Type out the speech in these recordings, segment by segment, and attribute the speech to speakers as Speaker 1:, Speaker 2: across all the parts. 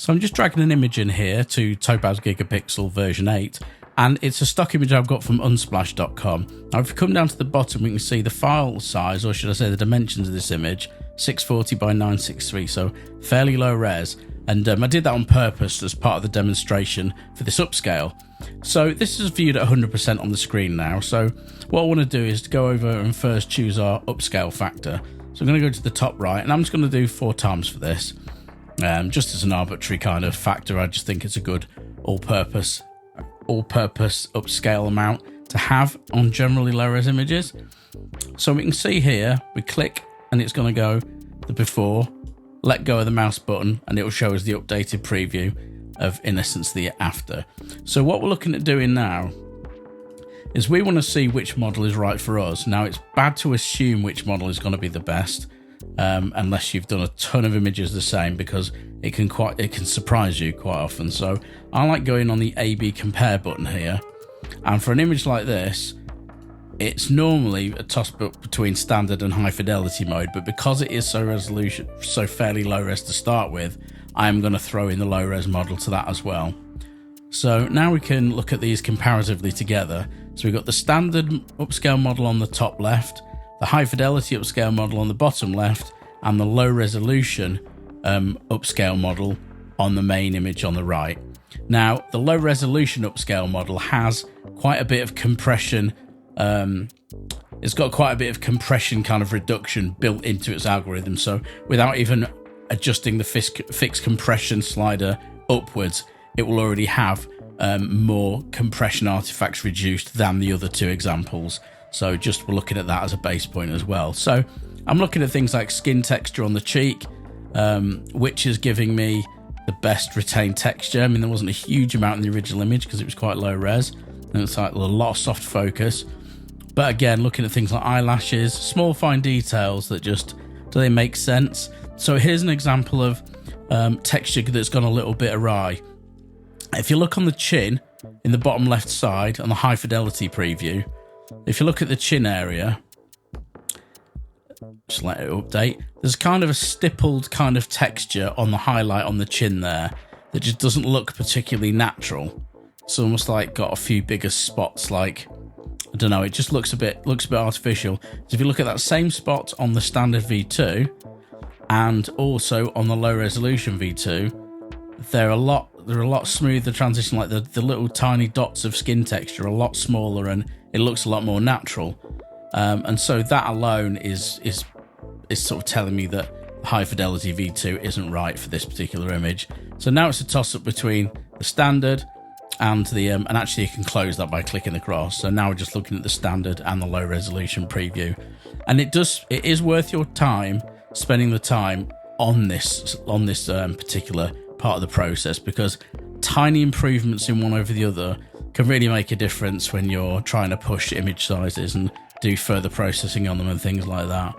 Speaker 1: So I'm just dragging an image in here to Topaz Gigapixel version 8, and it's a stock image I've got from unsplash.com. Now if you come down to the bottom, we can see the file size, or should I say the dimensions of this image, 640 by 963, so fairly low res. And I did that on purpose as part of the demonstration for this upscale. So this is viewed at 100% on the screen now. So what I want to do is to go over and first choose our upscale factor. So I'm going to go to the top right, and I'm just going to do 4 times for this. Just as an arbitrary kind of factor, I just think it's a good all-purpose upscale amount to have on generally low-res images. So we can see here, we click, and it's going to go the before, let go of the mouse button, and it will show us the updated preview of, in essence, the after. So what we're looking at doing now is we want to see which model is right for us. Now, it's bad to assume which model is going to be the best, unless you've done a ton of images the same, because it can surprise you quite often. So I like going on the A/B compare button here, and for an image like this, it's normally a toss-up between standard and high fidelity mode, but because it is so fairly low res to start with, I am going to throw in the low res model to that as well. So now we can look at these comparatively together. So we've got the standard upscale model on the top left, the high fidelity upscale model on the bottom left, and the low resolution upscale model on the main image on the right. Now, the low resolution upscale model has quite a bit of compression. It's got quite a bit of compression kind of reduction built into its algorithm. So without even adjusting the fixed compression slider upwards, it will already have more compression artifacts reduced than the other 2 examples. So just we're looking at that as a base point as well. So I'm looking at things like skin texture on the cheek, which is giving me the best retained texture. I mean, there wasn't a huge amount in the original image because it was quite low res, and it's like a lot of soft focus. But again, looking at things like eyelashes, small fine details that just, do they make sense? So here's an example of texture that's gone a little bit awry. If you look on the chin, in the bottom left side, on the high fidelity preview, if you look at the chin area, just let it update, there's kind of a stippled kind of texture on the highlight on the chin there that just doesn't look particularly natural. It's almost like got a few bigger spots, like, I don't know, it just looks a bit artificial. So if you look at that same spot on the standard V2 and also on the low resolution V2, they're a lot smoother transition, like the little tiny dots of skin texture are a lot smaller and it looks a lot more natural. And so that alone is sort of telling me that high fidelity V2 isn't right for this particular image. So now it's a toss up between the standard and the and actually you can close that by clicking the cross. So now we're just looking at the standard and the low resolution preview, and it is worth your time spending the time on this particular part of the process, because tiny improvements in one over the other can really make a difference when you're trying to push image sizes and do further processing on them and things like that.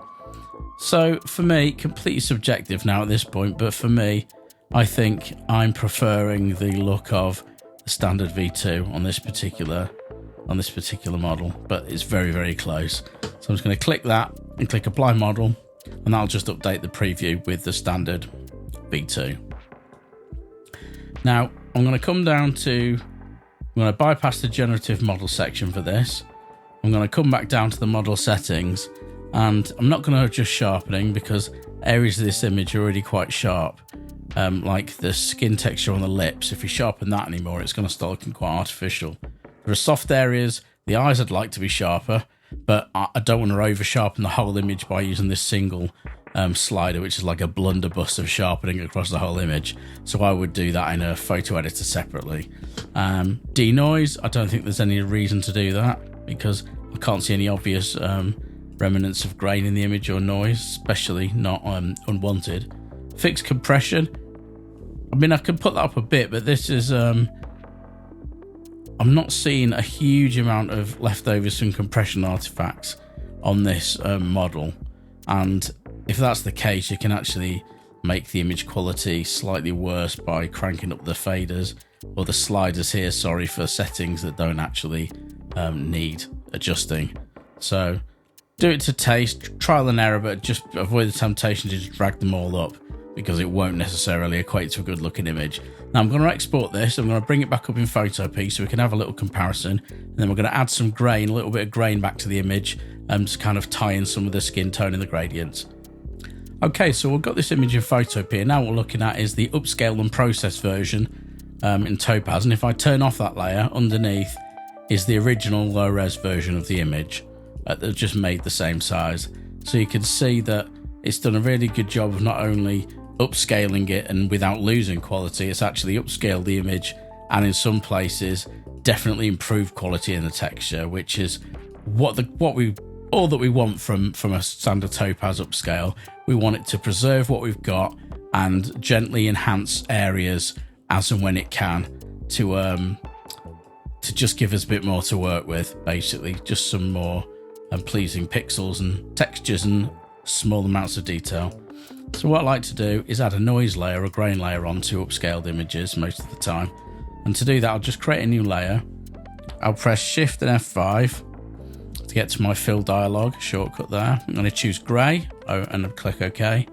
Speaker 1: So for me, completely subjective now at this point, but for me, I think I'm preferring the look of the standard V2 on this particular model, but it's very, very close. So I'm just going to click that and click apply model, and that'll just update the preview with the standard V2. Now I'm going to come down to, I'm going to bypass the generative model section for this. I'm going to come back down to the model settings, and I'm not going to adjust sharpening because areas of this image are already quite sharp. Like the skin texture on the lips, if you sharpen that anymore, it's going to start looking quite artificial. There are soft areas, the eyes I'd like to be sharper, but I don't want to over sharpen the whole image by using this single slider, which is like a blunderbuss of sharpening across the whole image. So I would do that in a photo editor separately. Denoise, I don't think there's any reason to do that because I can't see any obvious remnants of grain in the image or noise, especially not unwanted. Fixed compression, I mean, I could put that up a bit, but this is I'm not seeing a huge amount of leftovers from compression artifacts on this model, and if that's the case, you can actually make the image quality slightly worse by cranking up the faders or the sliders here, sorry, for settings that don't actually need adjusting. So do it to taste, trial and error, but just avoid the temptation to just drag them all up. because it won't necessarily equate to a good looking image. Now I'm going to export this. I'm going to bring it back up in Photopea so we can have a little comparison. And then we're going to add some grain, a little bit of grain back to the image, to kind of tie in some of the skin tone and the gradients. Okay, so we've got this image in Photopea. Now what we're looking at is the upscale and processed version in Topaz. And if I turn off that layer, underneath is the original low-res version of the image. They've just made the same size. So you can see that it's done a really good job of not only upscaling it and without losing quality, it's actually upscaled the image and in some places definitely improved quality in the texture, which is all that we want from a standard Topaz upscale. We want it to preserve what we've got and gently enhance areas as and when it can to just give us a bit more to work with, basically just some more pleasing pixels and textures and small amounts of detail. So what I like to do is add a noise layer, a grain layer onto upscaled images most of the time. And to do that, I'll just create a new layer. I'll press Shift and F5 to get to my fill dialog, shortcut there. I'm going to choose grey and I'll click OK.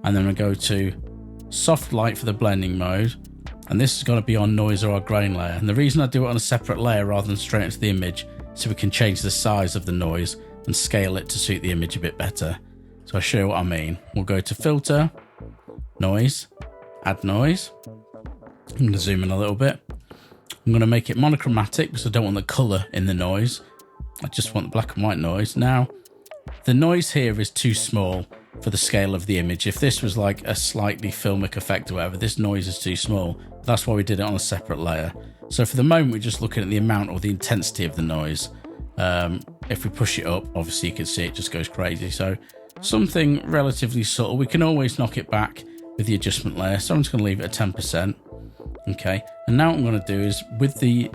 Speaker 1: And then we'll go to soft light for the blending mode. And this is going to be on noise or our grain layer. And the reason I do it on a separate layer rather than straight into the image, so we can change the size of the noise and scale it to suit the image a bit better. So I'll show you what I mean. We'll go to filter, noise, add noise. I'm going to zoom in a little bit. I'm going to make it monochromatic because I don't want the colour in the noise. I just want the black and white noise. Now, the noise here is too small for the scale of the image. If this was like a slightly filmic effect or whatever, this noise is too small. That's why we did it on a separate layer. So for the moment, we're just looking at the amount or the intensity of the noise. If we push it up, obviously you can see it just goes crazy. So something relatively subtle. We can always knock it back with the adjustment layer. So I'm just going to leave it at 10%. Okay. And now what I'm going to do is with the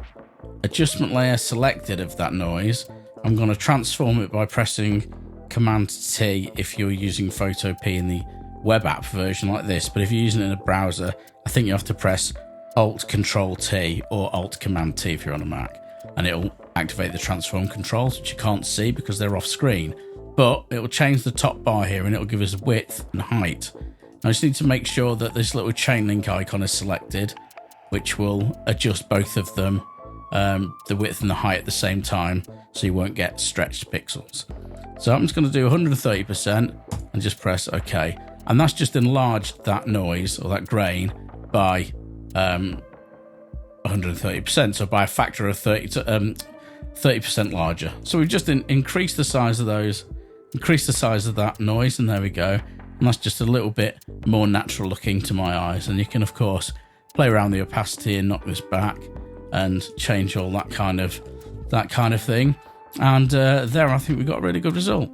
Speaker 1: adjustment layer selected of that noise, I'm going to transform it by pressing Command T if you're using Photopea in the web app version like this. But if you're using it in a browser, I think you have to press Alt Control T or Alt Command T if you're on a Mac, and it'll activate the transform controls, which you can't see because they're off screen, but it will change the top bar here and it will give us width and height. I just need to make sure that this little chain link icon is selected, which will adjust both of them, the width and the height at the same time, so you won't get stretched pixels. So I'm just going to do 130% and just press OK. And that's just enlarged that noise or that grain by 130%, so by a factor of 30% larger. So we've just increased the size of those, increased the size of that noise, and there we go. And that's just a little bit more natural looking to my eyes. And you can, of course, play around the opacity and knock this back and change all that kind of thing. And there, I think we got a really good result.